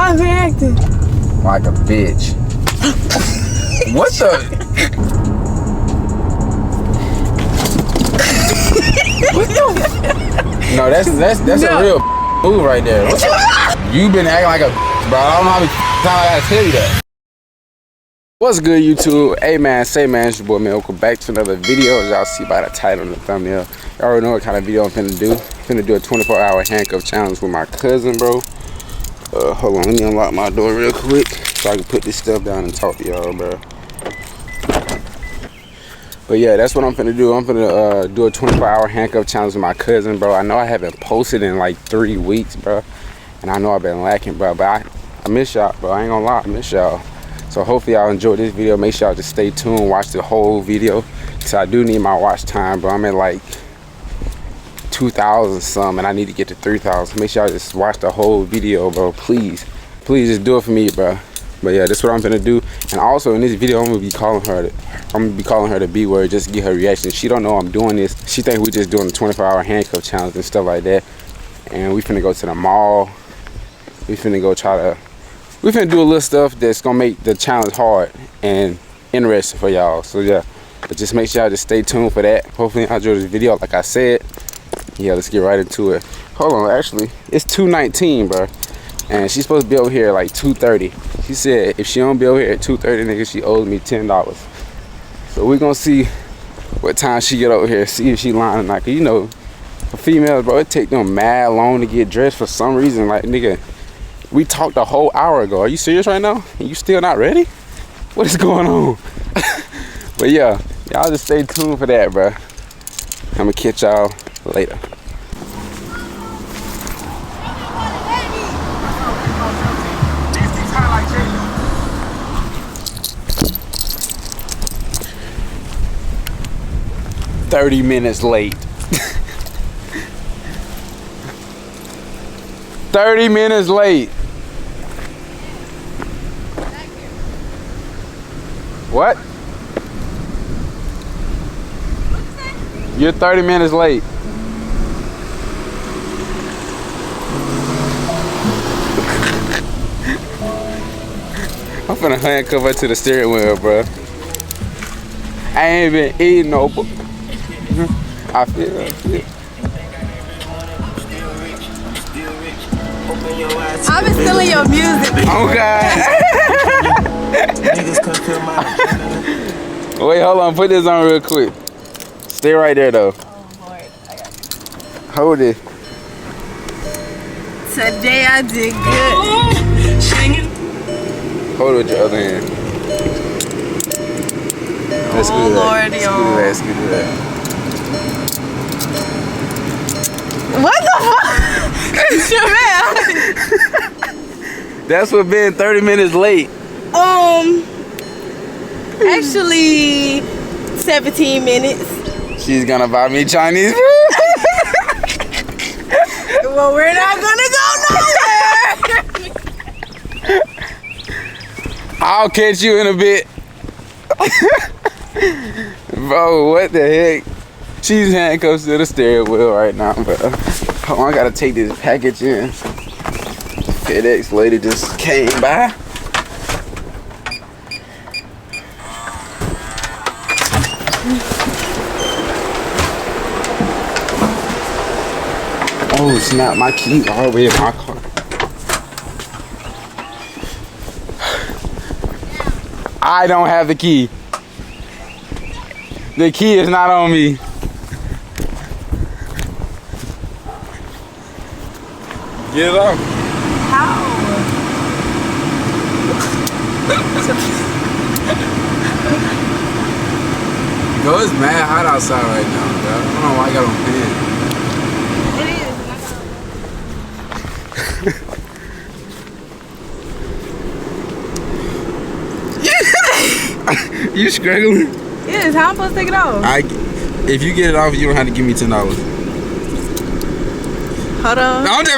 I've been acting like a bitch. What the? What the? No, that's a real move right there. You been acting like a bro. I don't know how many times I gotta tell you that. What's good, YouTube? Hey man, say man, it's your boy man. Welcome back to another video. As y'all see by the title and the thumbnail, y'all already know what kind of video I'm finna do. I'm finna do a 24-hour handcuff challenge with my cousin, bro. Hold on, let me unlock my door real quick so I can put this stuff down and talk to y'all, bro. But yeah, that's what I'm finna do. I'm finna do a 24-hour handcuff challenge with my cousin, bro. I know I haven't posted in like 3 weeks, bro, and I know I've been lacking, bro. But I miss y'all, bro. I ain't gonna lie, I miss y'all. So hopefully y'all enjoy this video. Make sure y'all just stay tuned, watch the whole video, because I do need my watch time, bro. I'm at like 2,000 some, and I need to get to 3,000. Make sure y'all just watch the whole video, bro. Please just do it for me, bro. But yeah, that's what I'm gonna do. And also in this video, I'm gonna be calling her the B word just to get her reaction. She don't know I'm doing this. She think we just doing the 24-hour handcuff challenge and stuff like that. And we finna go to the mall. We finna do a little stuff that's gonna make the challenge hard and interesting for y'all. So yeah, but just make sure y'all just stay tuned for that. Hopefully y'all enjoy this video. Like I said, yeah, let's get right into it. Hold on, actually, it's 2:19, bro. And she's supposed to be over here at like 2:30. She said if she don't be over here at 2:30, nigga, she owes me $10. So we're gonna see what time she get over here, see if she lying or not. Cause you know, for females, bro, it take them mad long to get dressed for some reason. Like, nigga, we talked a whole hour ago. Are you serious right now? And you still not ready? What is going on? But yeah, y'all just stay tuned for that, bro. I'm gonna catch y'all later. "30 minutes late." 30 minutes late. What? You're 30 minutes late. I'm finna handcuff her to the steering wheel, bro. I ain't been eating no. I feel it. I've been stealing your music. Oh God. Wait, hold on. Put this on real quick. Stay right there, though. Oh Lord, I got you. Hold it. Today I did good. Hold it with your other hand. Let's do that. Let's do that. What the fuck? That's what being 30 minutes late. Actually, 17 minutes. She's gonna buy me Chinese food. Well, we're not gonna go nowhere. I'll catch you in a bit. Bro, what the heck? She's handcuffed to the steering wheel right now, but hold on, I gotta take this package in. FedEx lady just came by. Oh snap, my key all the way in my car. I don't have the key. The key is not on me. Get it off. How? Bro, it's mad hot outside right now, bro. I don't know why I got on pants. It is. You struggling? Yes, how am I supposed to take it off? If you get it off, you don't have to give me $10. Hold on. No, I'm just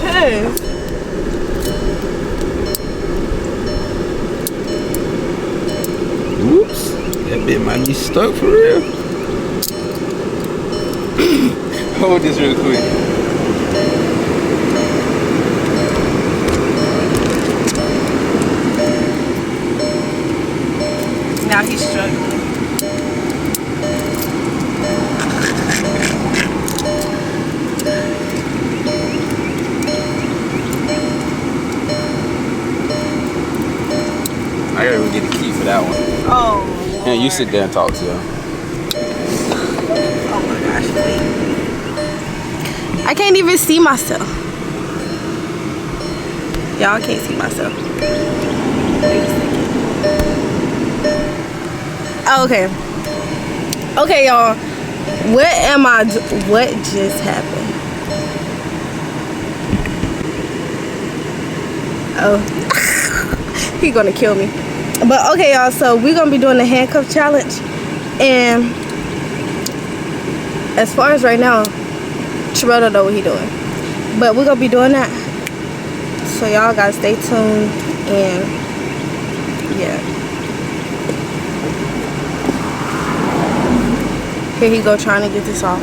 Hey. Oops. That bit might be stuck for real. Hold this real quick. Now he's struggling. I gotta go get a key for that one. Oh. Yeah, you sit there and talk to her. Oh my gosh, wait. I can't even see myself. Y'all can't see myself. Wait a second. Oh, okay. Okay, y'all. What just happened? Oh. He gonna kill me. But okay, y'all, so we're gonna be doing the handcuff challenge. And as far as right now, Terrell don't know what he doing. But we're gonna be doing that. So y'all gotta stay tuned and yeah. Here he go trying to get this off.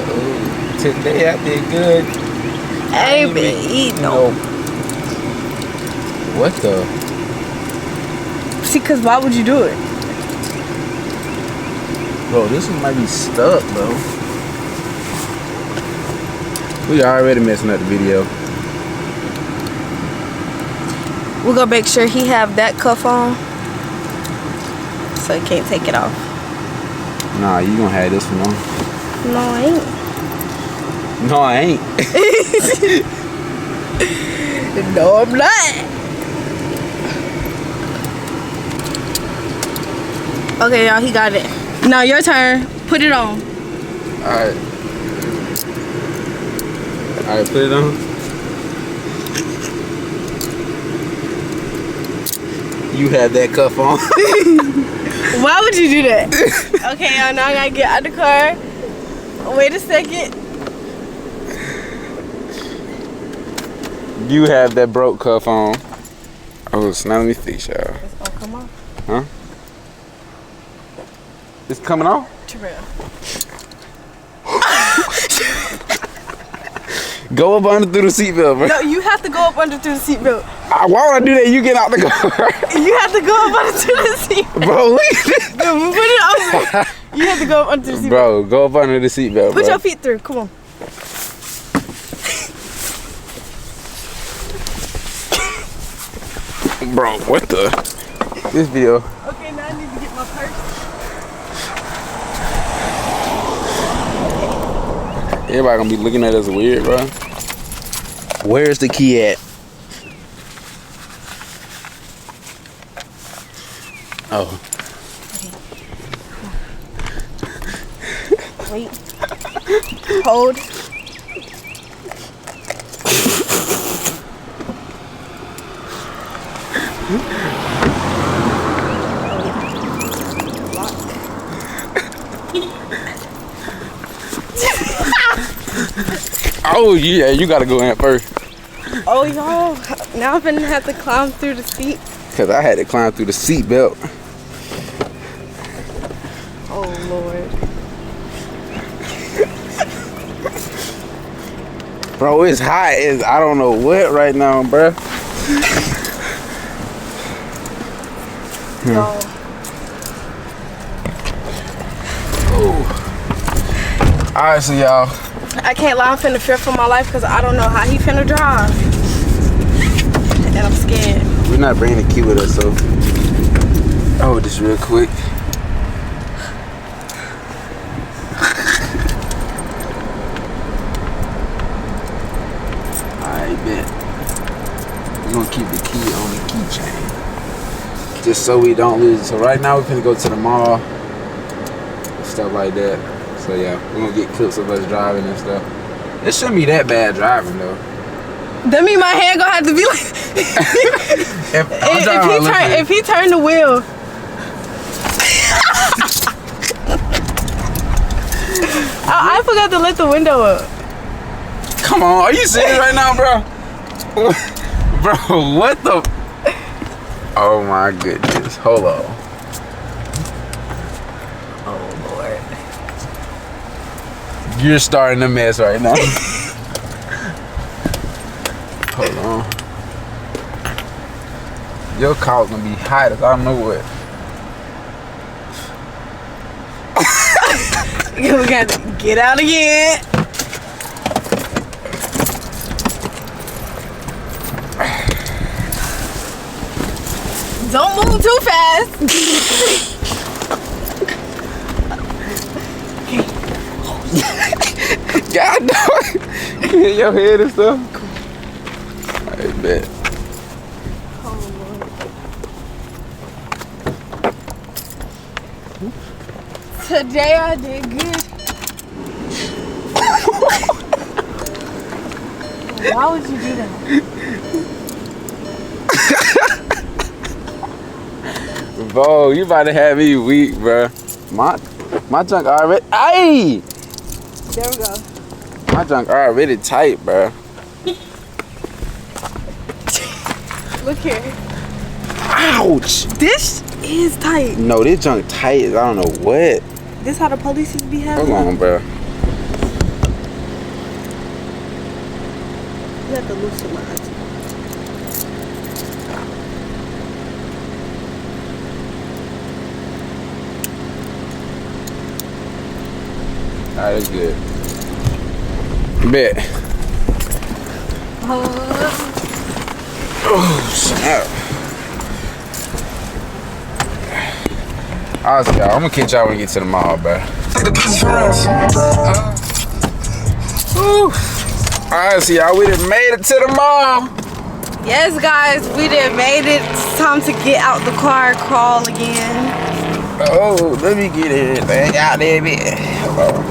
Oh, today I did good. I ain't been eating no. What the? See, cause why would you do it? Bro, this one might be stuck, bro. We already messing up the video. We're gonna make sure he have that cuff on, so he can't take it off. Nah, you gonna have this one on. No, I ain't. No, I ain't. No, I'm not. Okay, y'all, he got it. Now your turn. Put it on. Alright. Alright, put it on. You had that cuff on. Why would you do that? Okay, y'all, now I gotta get out the car. Wait a second. You have that broke cuff on. Oh, so now let me fix y'all. It's gonna come off. Huh? It's coming off? Terrell. Go up under through the seatbelt, bro. No, you have to go up under through the seatbelt. Why would I do that? You get out the car. You have to go up under through the seatbelt. Bro, look at this. Put it over. You have to go up under the seatbelt. Bro, go up under the seatbelt, Put bro. your feet through. Come on. Bro, what the? This video. Okay, now I need to get my purse. Everybody gonna be looking at us weird, bro. Where's the key at? Oh. Wait. Hold. Oh yeah, you gotta go in first. Oh y'all, now I'm gonna have to climb through the seat. Cause I had to climb through the seat belt. Oh Lord. Bro, it's hot as I don't know what right now, bro. Y'all. Oh. Alright, so y'all. I can't lie, I'm finna fear for my life because I don't know how he finna drive. And I'm scared. We're not bringing the key with us, so. Oh, just real quick. Alright, bet. We're gonna keep the key on the keychain. Just so we don't lose it. So right now we're finna go to the mall. And stuff like that. So yeah, we're gonna get clips of us driving and stuff. It shouldn't be that bad driving though. That mean my hand gonna have to be like if he turned the wheel. I forgot to let the window up. Come on, are you serious right now, bro? Bro, what the? Oh my goodness, hold on. Oh Lord. You're starting a mess right now. Hold on. Your car gonna be hot as I don't know what. We got to get out again. Don't move too fast. God dog. You hit your head and stuff. I bet. Today I did good. Why would you do that? Bro, you about to have me weak, bro. My junk already. Aye! There we go. My junk already tight, bro. Look here. Ouch! This is tight. No, this junk tight as I don't know what. This how the police be having. Hold on, bro. You have to loosen mine. Alright, that's good. Bet. Oh, snap. Alright, y'all. I'm gonna catch y'all when we get to the mall, bro. Alright, so y'all, we done made it to the mall. Yes, guys, we done made it. It's time to get out the car, crawl again. Oh, let me get everything out there, man. Hold on.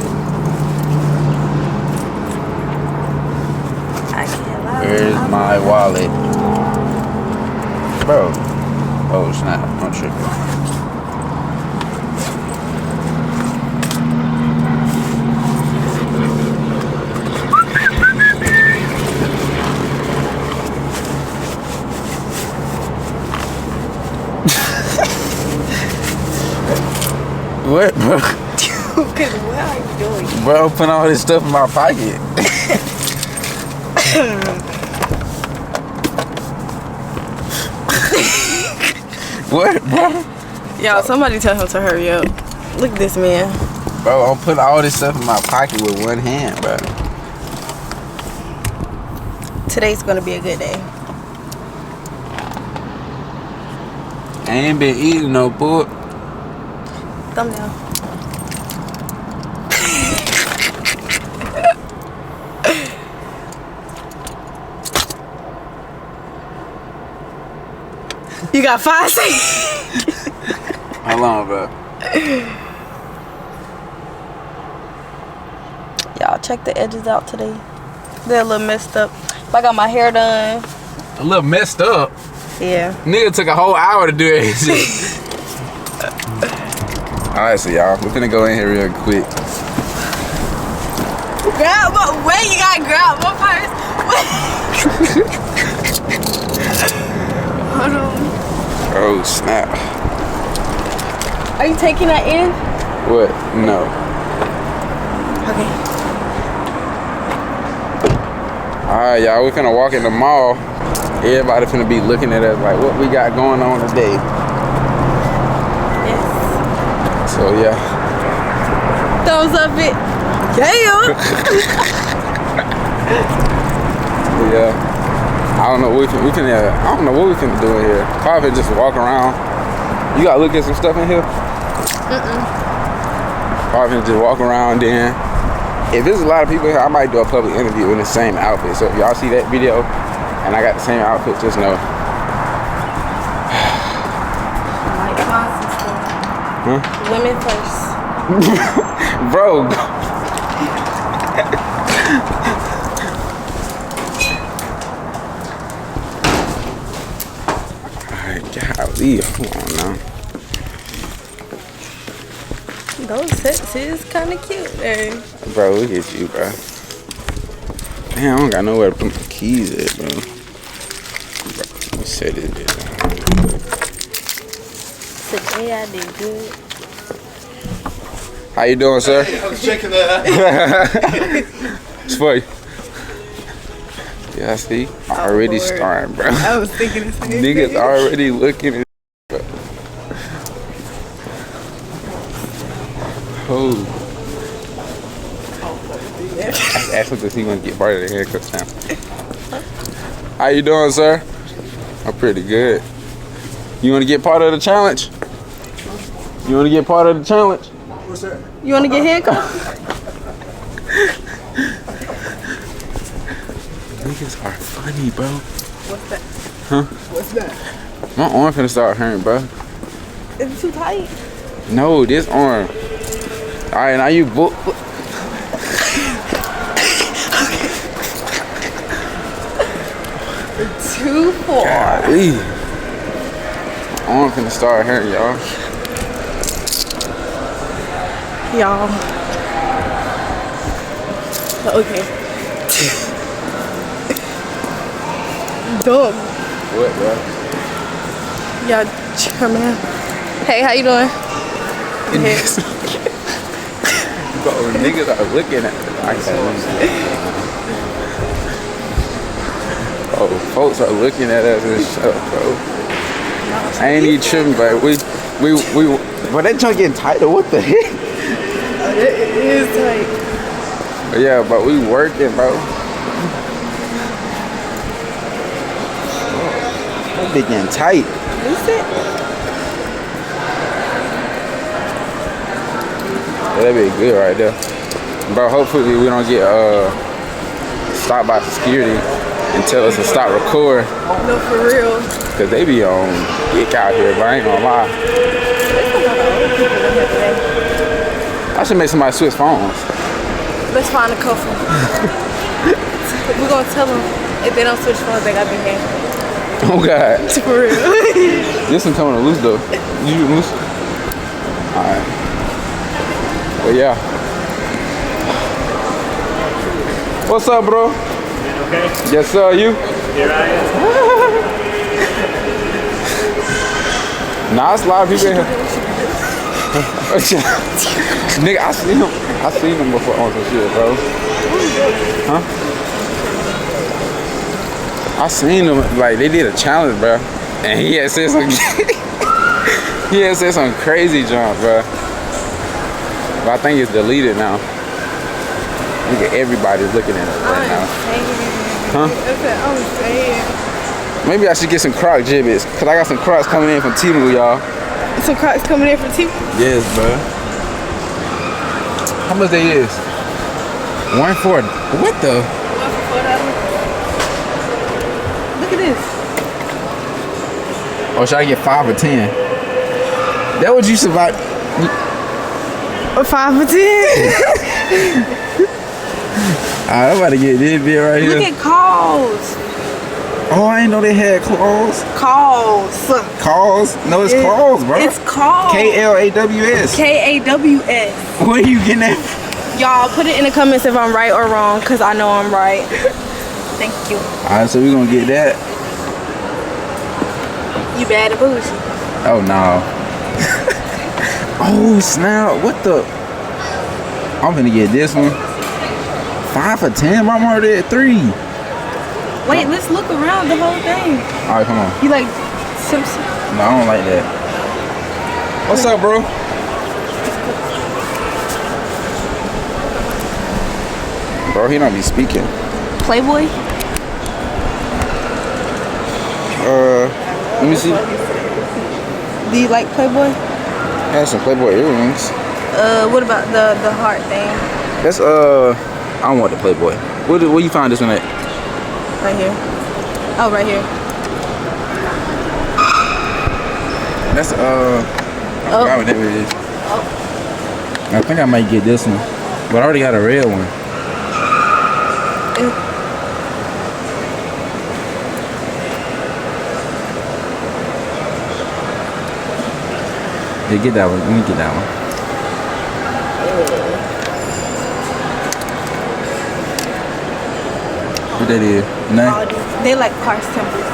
I can't lie. Where's my wallet? Bro. Oh, snap. I'm tripping. What, bro? Okay, what are you doing? Bro, putting all this stuff in my pocket. What, bro? Y'all, somebody tell him to hurry up. Look at this man. Bro, I'm putting all this stuff in my pocket with one hand, bro. Today's gonna be a good day. I ain't been eating no pork. Thumbnail. You got 5 seconds. How long, bro? Y'all check the edges out today. They're a little messed up. I got my hair done. A little messed up. Yeah. Nigga took a whole hour to do that shit. Alright, so y'all, we're finna go in here real quick. Grab my, wait, you gotta grab my purse. Wait. Hold on. Oh, snap. Are you taking that in? What? No. Okay. Alright, y'all, we finna walk in the mall. Everybody finna be looking at us like what we got going on today. Yes. So, yeah. Thumbs up it. Yeah. Yeah. I don't know what we finna, I don't know what we finna do in here. Probably just walk around. You gotta look at some stuff in here? Probably finna just walk around then. If there's a lot of people here, I might do a public interview in the same outfit. So if y'all see that video and I got the same outfit, just know. Might find some stuff. Women first. Bro. Alright, golly, hold on now. Those sets is kind of cute there. Bro, look at you, bro. Damn, I don't got nowhere to put my keys at, bro. Bro, let me set it there. Today I did good. How you doing, sir? I was checking that. It's funny. Yeah, see? Already starting, bro. I was thinking the same Niggas thing. already looking at oh. I asked him if he want to get part of the Handcuff now. How you doing, sir? I'm pretty good. You want to get part of the challenge? You want to get part of the challenge? What's that? You want to get handcuffed? Niggas are funny, bro. What's that? Huh? What's that? My arm finna start hurting, bro. Is it too tight? No, this arm. Alright, now you book. Too far. Golly. My arm finna start hurting, y'all. Y'all. Okay. Dumb. What, bro? Y'all coming out. Hey, how you doing? Hey. Bro, niggas are looking at oh, folks are looking at us and shut up, bro. I ain't even tripping, but we but that junk getting tighter, what the heck? It is tight. Yeah, but we working, bro. That bitch getting tight. Is it? Yeah, that be good right there. Bro, hopefully we don't get stopped by security and tell us to stop recording. No, for real. Cause they be on dick out here, but I ain't gonna lie. There's a lot of old people in here today. I should make somebody switch phones. Let's find a couple. We're gonna tell them if they don't switch phones, they gotta be handcuffed. Oh God. For real. This one coming loose though. You loose? Alright. But yeah. What's up, bro? Okay, Yes, sir. You? here I am. Nah, it's a lot of people in here. Nigga, I seen him before on some shit, bro. Huh? I seen him, like, they did a challenge, bro. And he had said some, he had said some crazy junk, bro. But I think it's deleted now. Look at everybody's looking at it right now. Huh? That's what I'm saying. Maybe I should get some Croc gibbets, cause I got some Crocs coming in from Temu, y'all. Some Crocs coming in for tea. Yes, bro. How much they is? 1 for what the? Look at this. Or should I get 5 or 10? That what you survive? A 5 for 10. I'm about to get this bit right Look here. at calls. Oh, I didn't know they had claws. Calls. Calls? No, it's claws, bro. It's calls. KLAWS. KAWS. Where you getting that? Y'all put it in the comments if I'm right or wrong, cause I know I'm right. Thank you. Alright, so we gonna get that. You bad and bougie. Oh no. Oh snap! What the? I'm gonna get this one. 5 for 10. I'm already at 3. Wait, let's look around the whole thing. All right, come on. You like Simpson? No, I don't like that. What's up, bro? Bro, he don't be speaking. Playboy? Let me see. Do you like Playboy? Has some Playboy earrings. What about the heart thing? That's I don't want the Playboy. Where you find this one at? Right here. Oh, right here. That's I forgot what that is. I think I might get this one, but I already got a red one. Yeah, get that one. Let me get that one. What that is? Nine? They like Pars temples.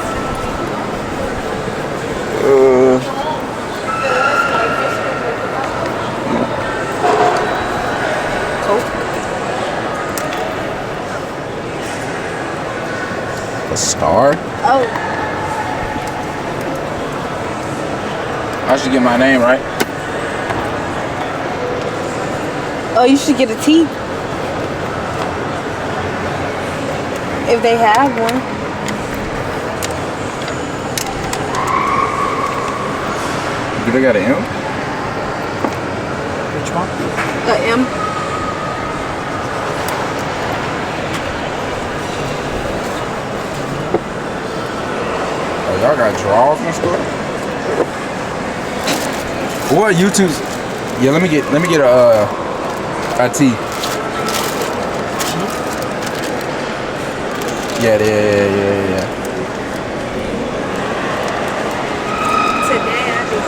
star? Oh. I should get my name right. Oh, you should get a T. If they have one. Do they got an M? Which one? A M. Oh, y'all got draws and stuff? What YouTube's? Yeah, let me get a T. Yeah. Today I did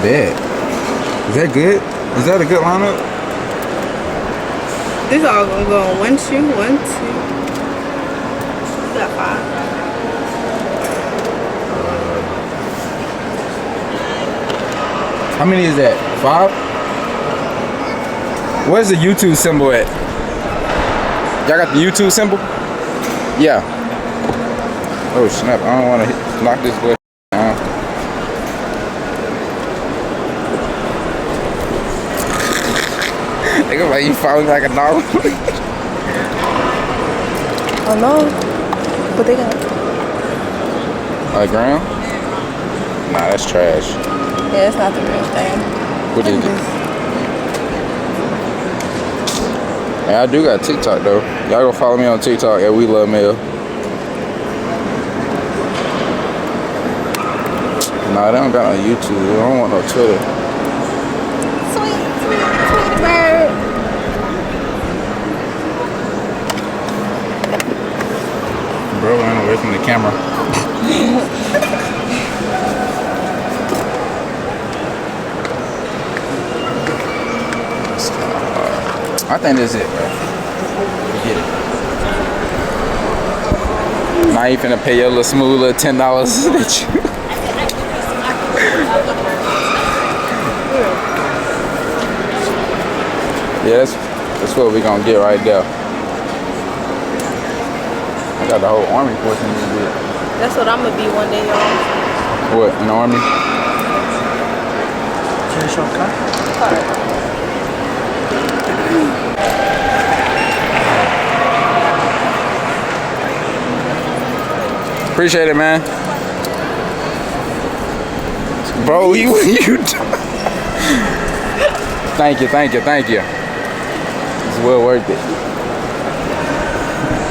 Bet. Is that good? Is that a good lineup? This all gonna go on 1, 2, 1, 2. You got 5. How many is that? 5? Where's the YouTube symbol at? Y'all got the YouTube symbol? Yeah. Oh snap! I don't want to knock this boy down. Think about you following like a dog. Oh no. What they got? A gram? Nah, that's trash. Yeah, it's not the real thing. What is it? Yeah, I do got TikTok though. Y'all go follow me on TikTok at We Love Mail. Nah, they don't got no YouTube. I don't want no Twitter. Sweet bird. Bro, ran away from the camera. I think that's it, bro. Forget it. Now you finna pay your little smooth little $10 that you. Yeah, that's what we gonna get right there. I got the whole army portion in it. That's what I'm gonna be one day, y'all. What, an army? Finish your car? Appreciate it, man. Bro, you Thank you. It's well worth it.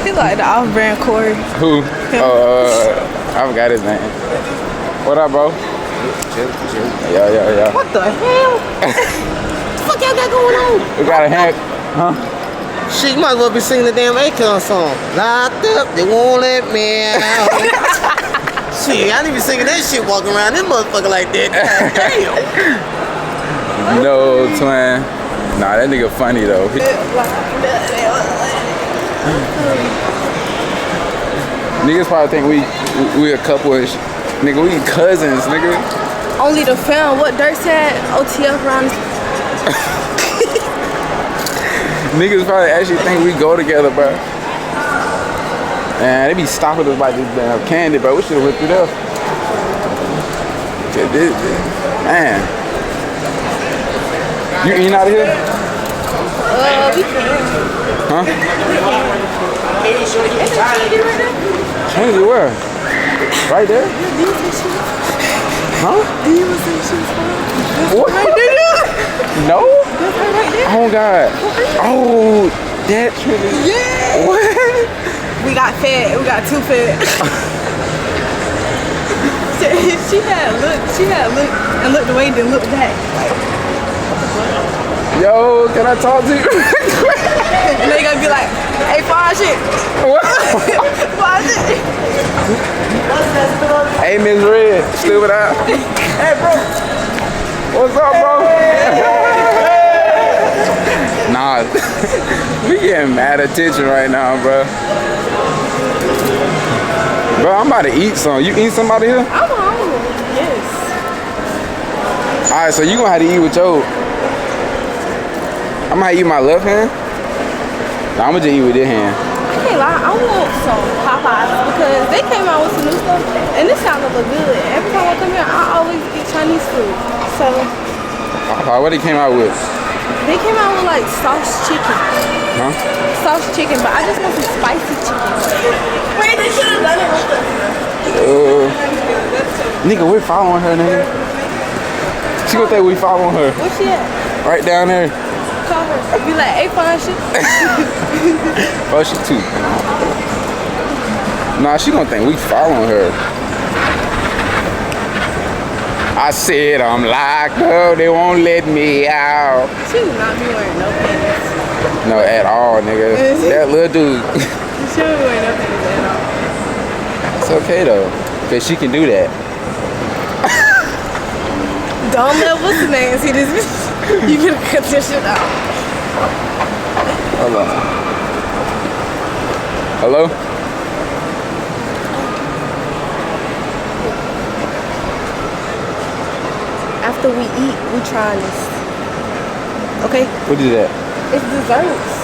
He like the off-brand Corey. Who? I forgot his name. What up, bro? Yeah. What the hell? What the fuck y'all got going on? We got a hand, huh? Shit, you might as well be singing the damn Akon song. Locked up, they won't let me out. Shit, I need to be singing that shit walking around this motherfucker like that. Damn. No, twin. Nah, that nigga funny though. Niggas probably think we a couple of nigga, we cousins, nigga. Only the film. What Dirk said? OTF around. Niggas probably actually think we go together, bro. Man, they be stopping us by this damn candy, bro. We should've went through there. Man. You eating out of here? We can. Huh? Trinity where? Right there? Huh? What? No? Oh God. Oh, that Trinity. Yeah. What? We got fed. We got too fed. she had looked and looked away, then looked back. Yo, can I talk to you? And they gonna be like, hey, fine shit. What? Fine shit. Hey, Miss Red, stupid out. Hey, bro. What's up, bro? Nah, we getting mad attention right now, bro. Bro, I'm about to eat some. You eat somebody here? I'm hungry. Yes. All right, so you gonna have to eat with your. I'm gonna eat my left hand. No, I'm gonna just eat with this hand. I can't lie, I want some Popeyes because they came out with some new stuff and this sounds look good. Every time I come here, I always get Chinese food. So What they came out with? they came out with like sauce chicken. Huh? Sauce chicken, but I just want some spicy chicken. Wait, they should have done it with Nigga, we're following her, nigga. She gonna think we following her. Where's she at? Right down there. Call her. Be like, hey, fine shit. Oh, she too. Nah, she gonna think we following her. I said I'm locked up, they won't let me out. She would not be wearing no pants. No, at all, nigga. That little dude. She would be wearing no pants at all. It's okay though, cause she can do that. Don't let what's the name see this bitch. You better cut this shit out. Hold on. Hello? After we eat, we try this. Okay? What is that? It's desserts.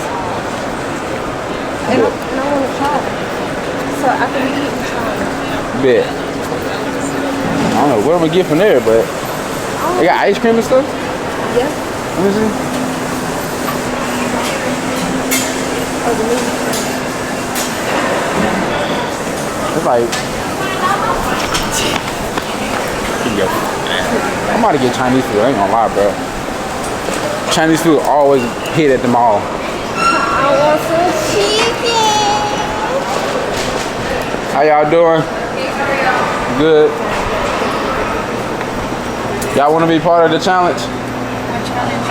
And I want to try it. So after we eat, we try it. Bet. I don't know what I'm gonna get from there, but they got ice cream and stuff? Yeah. Let me see. Oh, the meat. It's like, here you go. I'm about to get Chinese food, I ain't gonna lie, bro. Chinese food always hit at the mall. I want some chicken. How y'all doing? Good. Y'all wanna be part of the challenge? What challenge?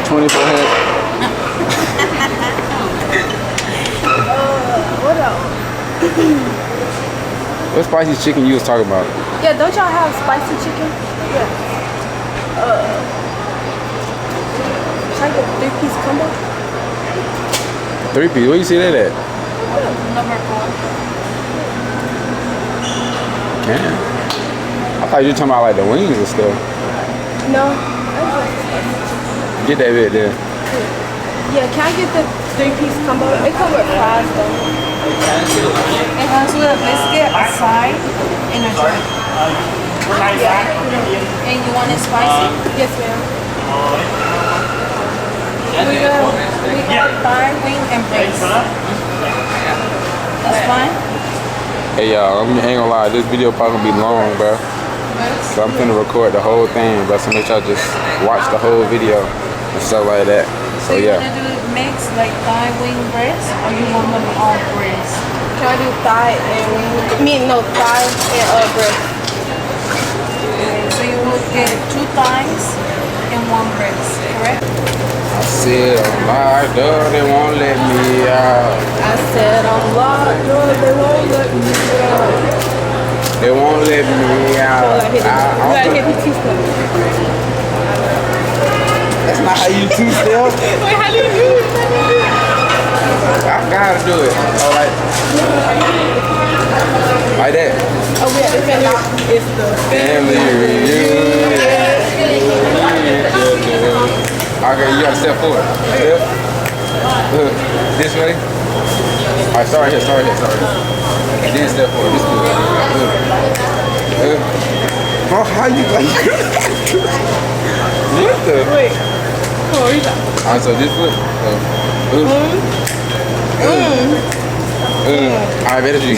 24 head. What else? What spicy chicken you was talking about? Yeah, don't y'all have spicy chicken? Yeah. Should I get a 3-piece combo? 3 piece, where you see that at? Number 4. Damn. I thought you were talking about like the wings and stuff. No. Get that bit there. Yeah, can I get the 3-piece combo? It comes with fries though. It comes with a biscuit, a side, and a drink. And you want it spicy? Yes, ma'am. We got thigh, wing, and brace. That's fine? Hey y'all, I ain't gonna lie, this video probably gonna be long, bro. So I'm finna record the whole thing, but so make sure I just watch the whole video and stuff like that. So So you yeah. want to do it mixed, like thigh, wing, breast, or you want them all breast? Can I do thigh and wing? Thigh and breast. Okay, so you will get 2 thighs and 1 breast, correct? I said I'm locked up, they won't let me out. I said I'm locked up, they won't let me out. They won't let me out. You gotta hit the two-step. That's not how you two-step. Wait, how do you do it? I gotta do it. Oh, like that. Oh, we have to finish. It's the Family reunion. Okay, you gotta step forward. Step. This way. Alright, start here. And then step forward. This good. Bro, how you like? What the? Wait. Come on, you got. Alright, so this foot. Alright, better you.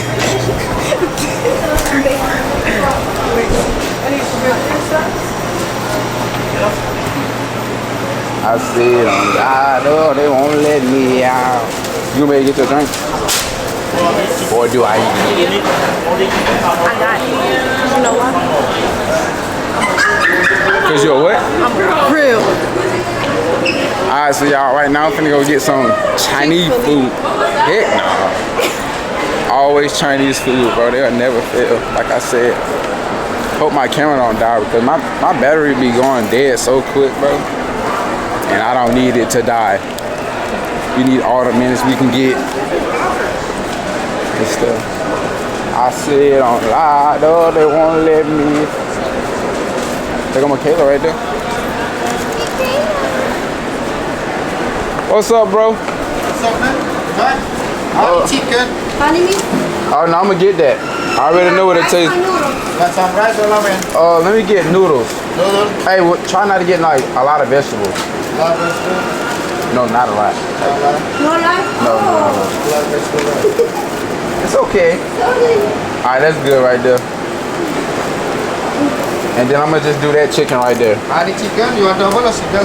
I said I'm locked up, they won't let me out. You gonna get your drink? Or do I eat it? I got it. You know why? Cause you're what? I'm real. Alright, so y'all, right now I'm finna go get some Chinese food. Heck no. Always Chinese food, bro. They'll never fail. Like I said. Hope my camera don't die because my battery be going dead so quick, bro. And I don't need it to die. We need all the minutes we can get. And stuff. I said on locked up, they won't let me. There go Michaela right there. What's up, bro? What's up, man? What? Honey chicken. Honey meat? Oh, no, I'm gonna get that. I already know what it tastes. Got some rice or ramen? Let me get noodles. Noodles. Hey, try not to get like a lot of vegetables. Lot of vegetables. No, not a lot. No life? No. Lot of vegetables. It's okay. All right, that's good right there. And then I'm gonna just do that chicken right there. Honey chicken. You want double or single?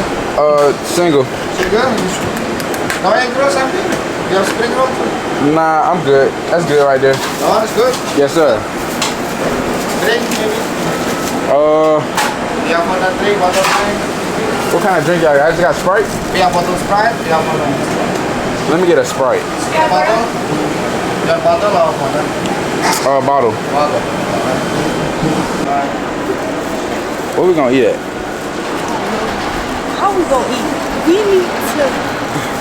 Single. Single. Now egg roll something? You have spring roll? Nah, I'm good. That's good right there. Oh, that's good. Yes, sir. Drink maybe? We have another drink, bottle drink. What kind of drink y'all got? I just got Sprite. We have bottle Sprite. We have bottle. Let me get a Sprite. Bottle? You have bottle or bottle? Bottle. Bottle. What we gonna eat at? How we gonna eat?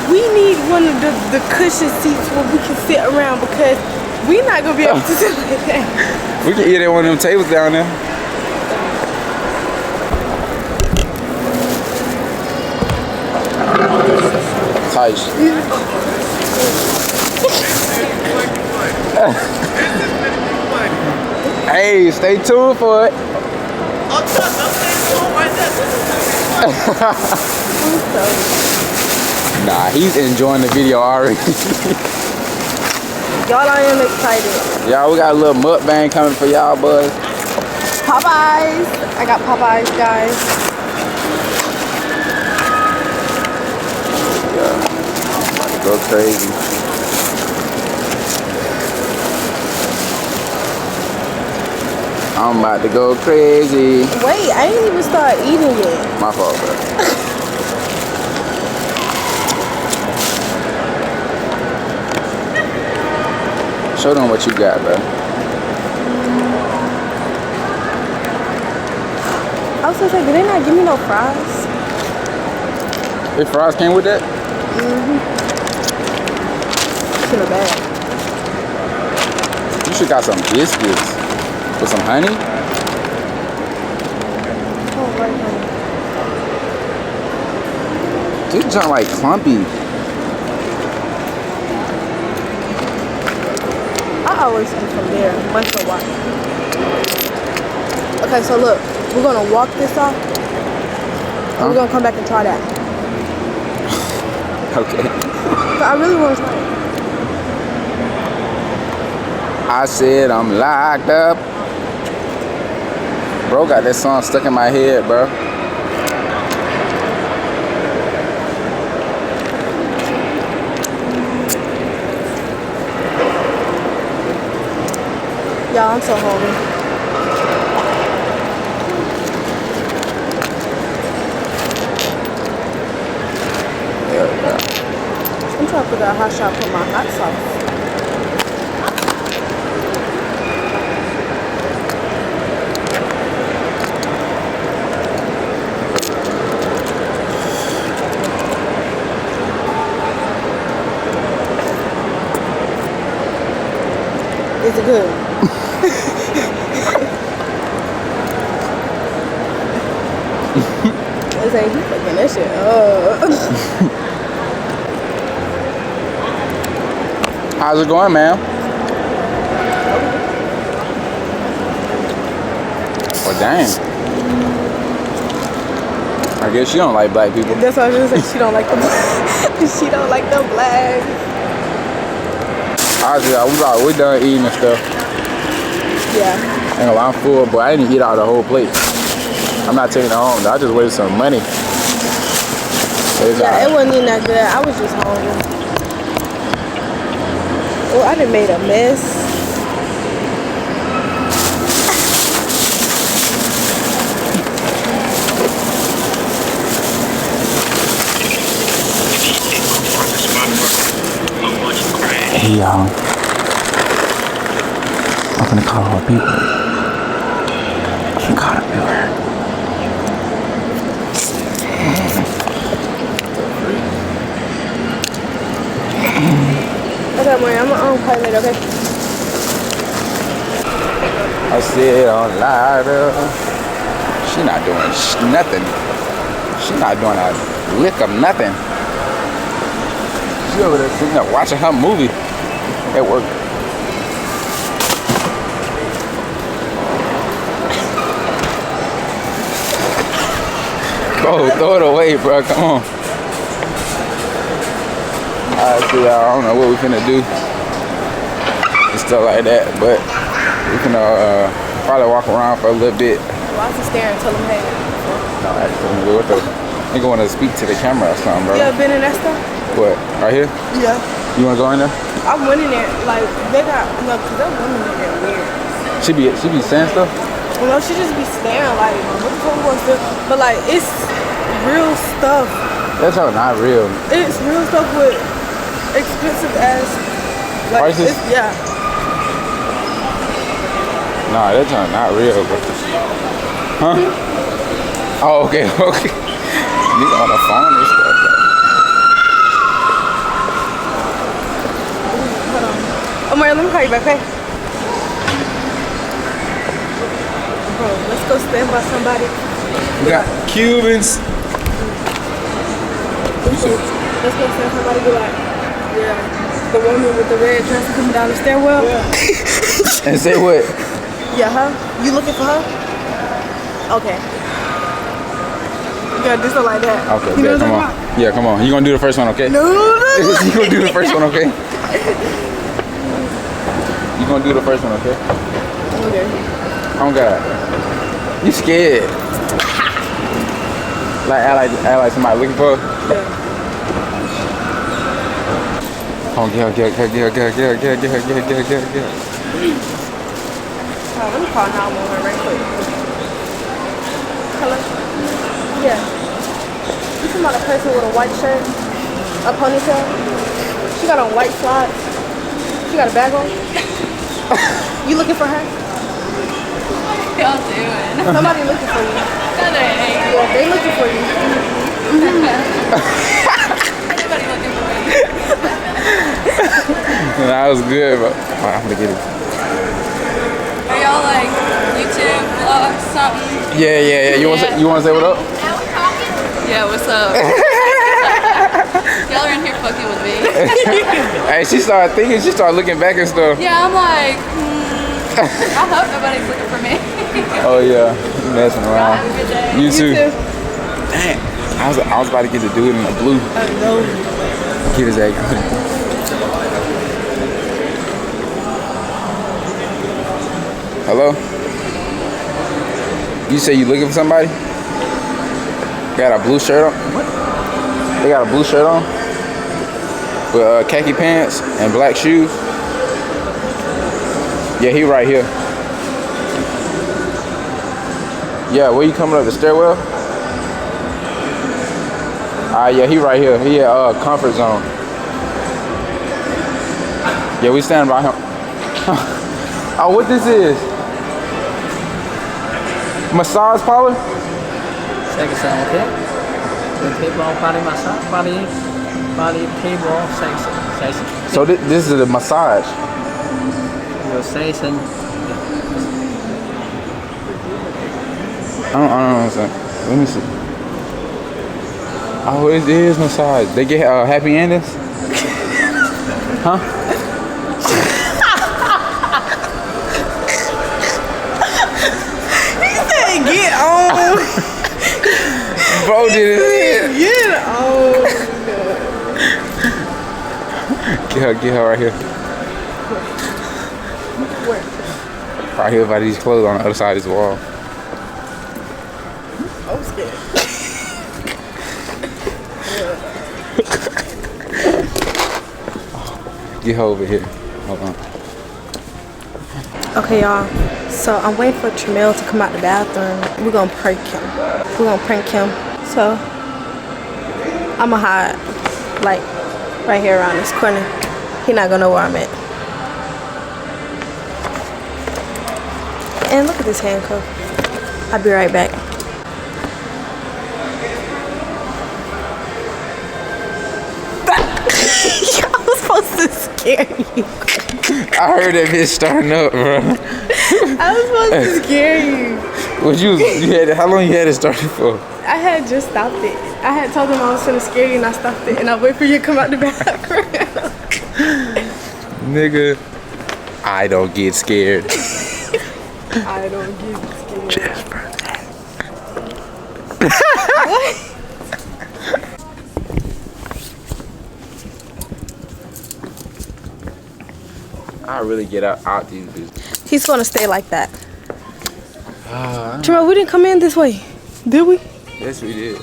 We need one of the cushion seats where we can sit around because we not gonna be able to sit like that. We can eat at one of them tables down there. Tight. Hey, stay tuned for it. Nah, he's enjoying the video already. Y'all, I am excited. Y'all, we got a little mukbang coming for y'all, buzz. Popeyes. I got Popeyes, guys. Yeah, I'm about to go crazy. I'm about to go crazy. Wait, I ain't even start eating yet. My fault, bro. Show them what you got, bro. I was gonna say, did they not give me no fries? If fries came with that? It's in a bag. You should got some biscuits with some honey. Oh, right now. This junk like clumpy. I always eat from there, once in a while. Okay, so look, we're gonna walk this off. And we're gonna come back and try that. Okay. But I really wanna try it. I said I'm locked up. Bro got that song stuck in my head, bro. Yeah, I'm so hungry. Yeah. I'm trying to figure out how should I put my hot sauce. Is it good? It's like he fucking that shit up. How's it going, man? Well, dang. I guess she don't like black people. That's why I was gonna say she don't like the she don't like the black. We done eating and stuff. Yeah. Ain't gonna lie, I'm full, but I didn't eat out the whole plate. I'm not taking it home, though. I just wasted some money. Yeah, it wasn't even that good. I was just hungry. Oh, I done made a mess. Hey, y'all. I'm gonna call her people. I'm gonna call her people. Okay, Maria, I'm gonna call you later, okay? I said on live. She not doing nothing. She not doing a lick of nothing. She over there sitting up watching her movie at work. Bro, throw it away, bro. Come on. Alright, so y'all, I don't know what we finna do and stuff like that, but we finna probably walk around for a little bit. Why is he staring? Tell him, hey. No, actually, what the? Nigga wanna speak to the camera or something, bro. You ever been in that stuff? What? Right here? Yeah. You wanna go in there? I went in there, like, they got, no, because that woman in there weird. She be saying stuff? You know, she just be staring, like, what the fuck was this? But, like, it's real stuff. That's all not real. It's real stuff with expensive ass, like, prices? Yeah. Nah, that's not real, bro. Huh? Oh, okay, okay. You on the phone and stuff, bro. Oh, Maria, let me call you back, okay? Bro, let's go stand by somebody. We got Cubans. Let's go stand somebody be like, yeah, the woman with the red dress coming down the stairwell. Yeah. And say what? Yeah, huh? You looking for her? Okay. You gotta do something like that. Okay, you know come on. Yeah, come on. You gonna do the first one, okay? No. You gonna do the first one, okay? You gonna do the first one, okay? Okay. Oh God. You scared? Like act like somebody looking for her? Yeah. Come on, get her. Oh, let me call 911 right quick. Hello? Yeah. You talking about a person with a white shirt? A ponytail? She got on white slides? She got a bag on? You looking for her? Y'all doing? Somebody looking for you. No, they ain't. Yeah, they looking for you. Anybody looking for me? That was good, but I'm gonna get it. Are y'all like YouTube vlogs, something? Yeah. You wanna say what up? Yeah, what's up? Y'all are in here fucking with me. Hey, she started looking back and stuff. Yeah, I'm like, I hope nobody's looking for me. Oh yeah, you messing around. Have a good day. You too. too. Damn, I was about to get the dude in the blue. I know. Get his egg. Hello? You say you looking for somebody? Got a blue shirt on? What? They got a blue shirt on? With khaki pants and black shoes? Yeah, he right here. Yeah, where you coming up the stairwell? Yeah, he right here. He at comfort zone. Yeah, we standing by him. Oh, what this is? Massage parlor? Second sound, okay? The table, body massage, body table, section. So this is a massage. Your section. I don't understand. Let me see. Oh, it is massage. They get happy endings? Huh? He said get on. Bro did it. Get on. Get her right here. Where? Right here by these clothes on the other side of this wall. I'm scared. Get her over here. Hold on. Okay, y'all. So I'm waiting for Tramel to come out the bathroom. We're gonna prank him. So I'ma hide, like, right here around this corner. He not gonna know where I'm at. And look at this handcuff. I'll be right back. I was supposed to scare you. I heard that bitch starting up, bro. I was supposed to scare you. How long you had it started for? I had just stopped it. I had told them I was gonna scare you and I stopped it and I wait for you to come out the bathroom. Nigga, I don't get scared. I don't get scared. Just for What? I really get out these bitches. He's gonna stay like that. Terrell, we didn't come in this way, did we? Yes, we did.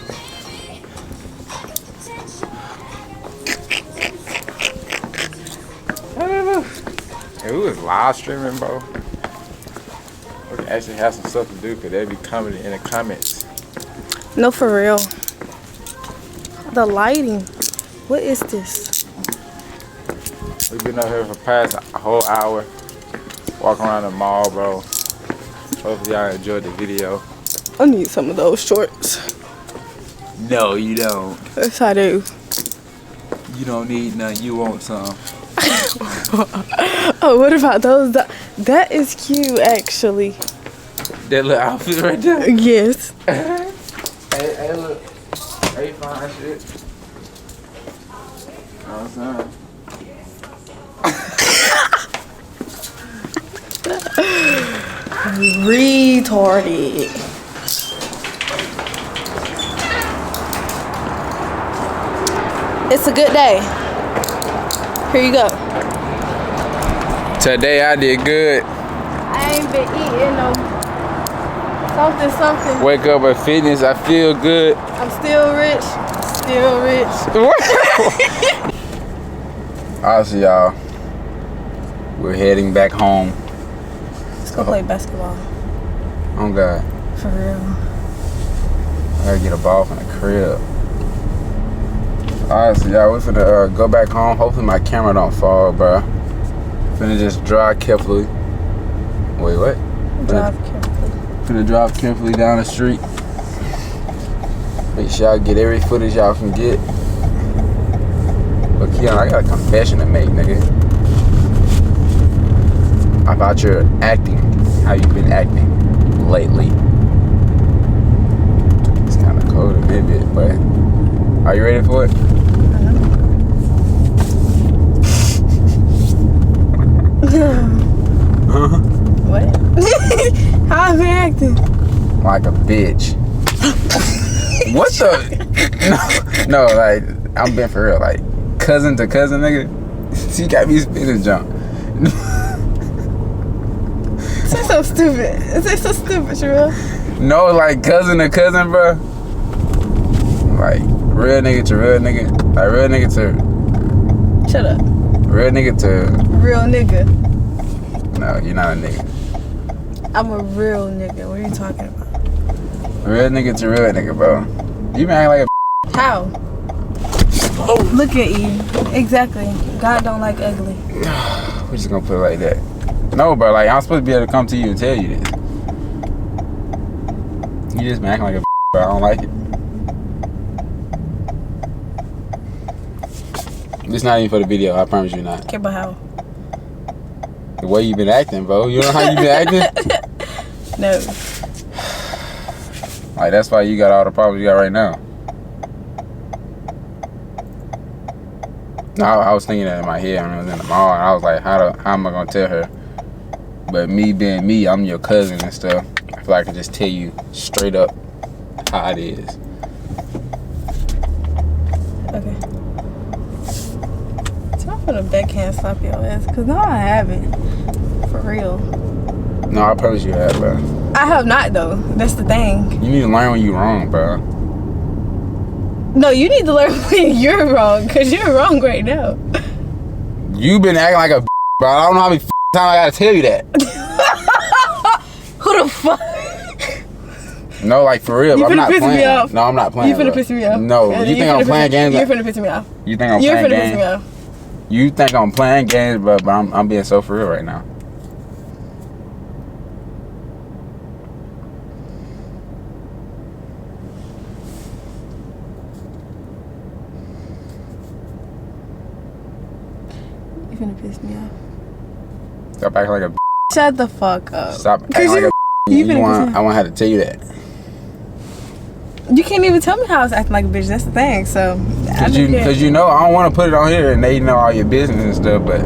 Hey, we was live streaming, bro. We can actually have some stuff to do because they be commenting in the comments. No, for real. The lighting. What is this? We've been out here for past a whole hour. Walking around the mall, bro. Hopefully y'all enjoyed the video. I need some of those shorts. No, you don't. Yes, I do. You don't need none. You want some. Oh, what about those? That is cute, actually. That little outfit right there. Yes. Hey, look. Hey, fine shit. You know what I'm saying? Retarded. It's a good day. Here you go. Today I did good. I ain't been eating no something. Wake up with fitness. I feel good. I'm still rich. Still rich. I'll see y'all. We're heading back home. Let's go play basketball. Oh God. For real. I gotta get a ball from the crib. Alright, so y'all, we're finna go back home. Hopefully my camera don't fall, bro. Finna just drive carefully. Wait, what? Drive carefully. Finna drive carefully down the street. Make sure y'all get every footage y'all can get. But Keon, I got a confession to make, nigga. About your acting. How you been acting lately. It's kinda cold a bit, but are you ready for it? What? How am I acting? Like a bitch. What the? No, like, I'm being for real. Like, cousin to cousin, nigga. She got me spinning junk. Say so stupid. Say so stupid, Sherelle. No, like, cousin to cousin, bro. Like, real nigga to real nigga. Like, real nigga to... Shut up. Real nigga to... Real nigga. No, you're not a nigga. I'm a real nigga. What are you talking about? Real nigga to real nigga, bro. You been acting like a... How? Look at you. Exactly. God don't like ugly. We're just gonna put it like that. No, bro, like, I'm supposed to be able to come to you and tell you this. You just been acting like a bro. I don't like it. It's not even for the video, I promise you not. Okay, but how? The way you been acting, bro. You know how you been acting? No. Like, that's why you got all the problems you got right now. No, I was thinking that in my head when I was in the mall, and I was like, how am I gonna tell her? But me being me, I'm your cousin and stuff. I feel like I can just tell you straight up how it is. Okay. So I'm gonna backhand slap your ass, cause now I have it. For real. No, I promise you have, bro. I have not though. That's the thing. You need to learn when you're wrong, bro. No, you need to learn when you're wrong, cause you're wrong right now. You been acting like a bro. I don't know how many times I gotta tell you that. Who the fuck? No, like for real. You I'm finna not piss playing. me off. No, I'm not playing. You finna bro. piss me off. No, you think I'm playing games? You're finna piss me off. You think I'm You're playing finna piss me games? off. You think I'm playing games, but I'm being so for real right now. You finna piss me off. Stop acting like a. Shut the fuck up. Stop acting like a. You finna piss me off. I want to have to tell you that. You can't even tell me how I was acting like a bitch. That's the thing. So, Cause you know I don't want to put it on here and they know all your business and stuff, but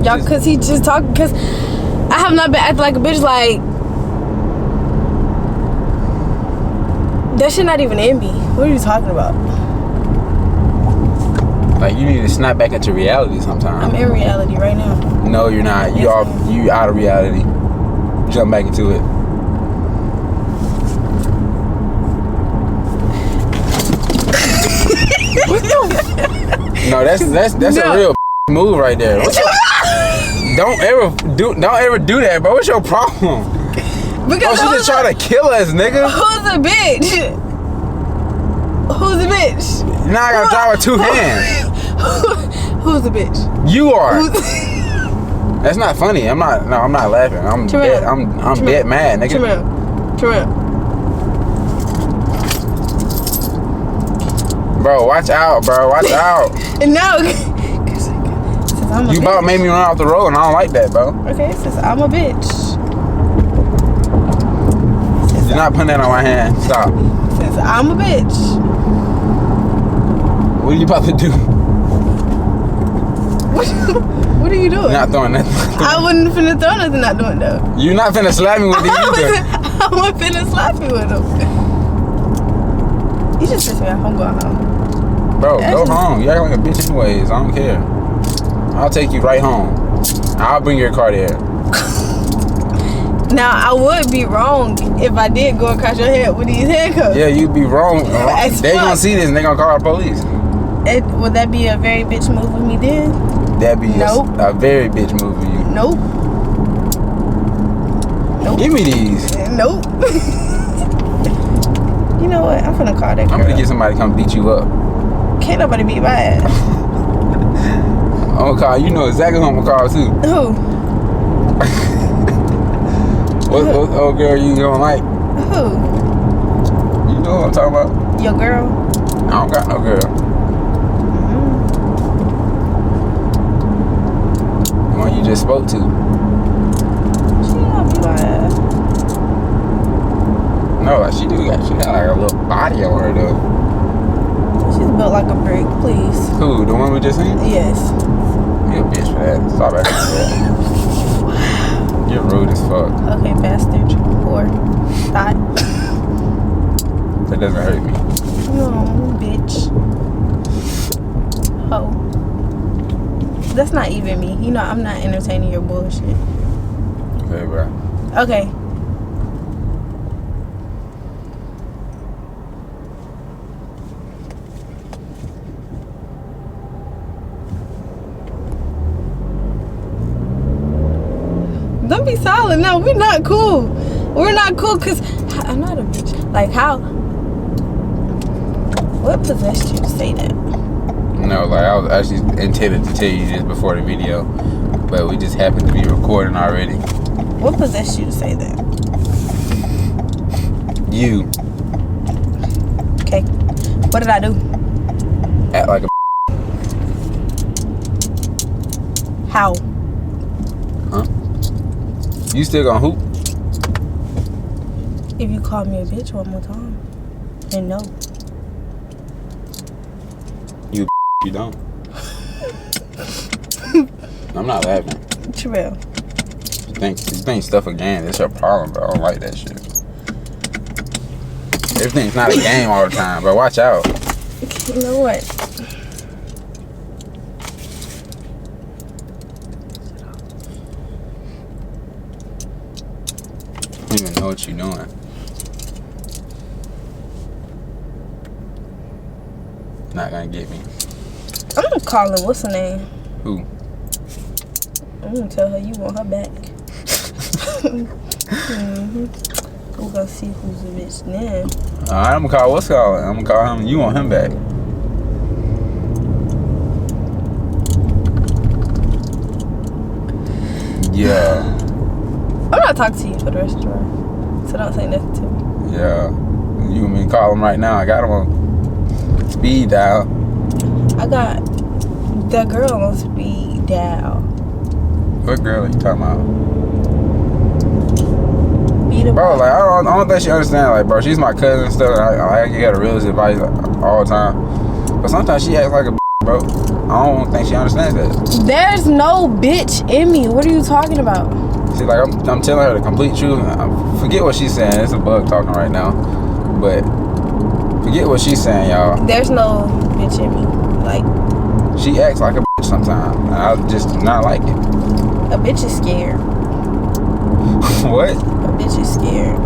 y'all, cause he just talking. Cause I have not been acting like a bitch. Like that shit not even in me. What are you talking about? like you need to snap back into reality sometime. I'm in reality right now. No, you're not. You Yes, are. You out of reality. Jump back into it. No, that's No. a real move right there. Don't ever do that, bro. What's your problem? Because Bro, she just trying to kill us, nigga. who's a bitch? Who's a bitch? Now I gotta drive with 2 hands. Who's a bitch? You are. That's not funny. I'm not laughing. I'm dead. I'm dead mad, nigga. Tremel. Bro, watch out, bro. Watch out. No. You about made me run off the road, and I don't like that, bro. Okay, since I'm a bitch. You're not putting that on my hand. Stop. Since I'm a bitch. What are you about to do? What are you doing? You're not throwing nothing. I wouldn't finna throw nothing not doing though. You're not finna slap me with it either. I wasn't finna slap you with them. You just pissed me off. I'm going home. Bro, go home. You act like a bitch anyways. I don't care. I'll take you right home. I'll bring your car there. Now, I would be wrong if I did go across your head with these handcuffs. Yeah, you'd be wrong. They gonna see this and they gonna call the police. Would that be a very bitch move of me then? That'd be Nope. a very bitch move for you. Nope. Give me these. Nope. You know what? I'm finna call that girl. I'm gonna get somebody to come beat you up. Can't nobody beat my ass. I'm gonna call. You know exactly who I'm gonna call too. Who? What old girl you don't like? Who? You know what I'm talking about? Your girl? I don't got no girl. The one you just spoke to. She ain't gonna beat my ass. No, like she got like a little body on her though. She's built like a brick, please. Who? The one we just seen? Yes. You a bitch for that. Stop acting like that. You're rude as fuck. Okay, bastard. Whore. Thought. That doesn't hurt me. No, bitch. Ho. That's not even me. You know, I'm not entertaining your bullshit. Okay, bro. Okay. Don't be silent. No, we're not cool. We're not cool because I'm not a bitch. Like, how? What possessed you to say that? No, like I was actually intended to tell you this before the video, but we just happened to be recording already. What possessed you to say that? You Okay. What did I do? act like a How? huh? You still gonna hoop? If you call me a bitch one more time, then no. You don't. I'm not laughing. Terrell. You think stuff a game? That's your problem, bro. I don't like that shit. Everything's not a game all the time, bro. Watch out. You know what? I don't even know what you're doing. Not gonna get me. I'm gonna call him. What's her name? Who? I'm gonna tell her you want her back. We're gonna see who's a bitch then. Alright, I'm gonna call what's calling. I'm gonna call him. You want him back? Yeah. I'm not talking to you for the rest of the ride, so don't say nothing to me. Yeah. You want me to call him right now? I got him on speed dial. I got that girl on speed dial. What girl are you talking about? be the Bro, boss. like I don't think she understands. Like, bro, she's my cousin and stuff. And I give her the realest advice all the time. But sometimes she acts like a bro. I don't think she understands that. There's no bitch in me. What are you talking about? See, like I'm telling her the complete truth. Forget what she's saying. It's a bug talking right now. But forget what she's saying, y'all. There's no bitch in me. Like, She acts like a bitch sometimes. And I just do not like it. a bitch is scared. What? A bitch is scared.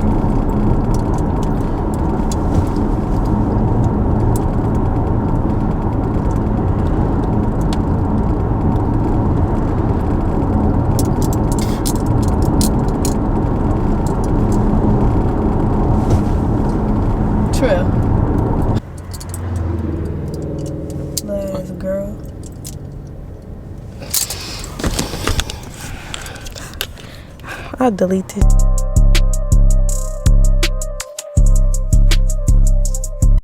True. Let's girl. I'll delete this.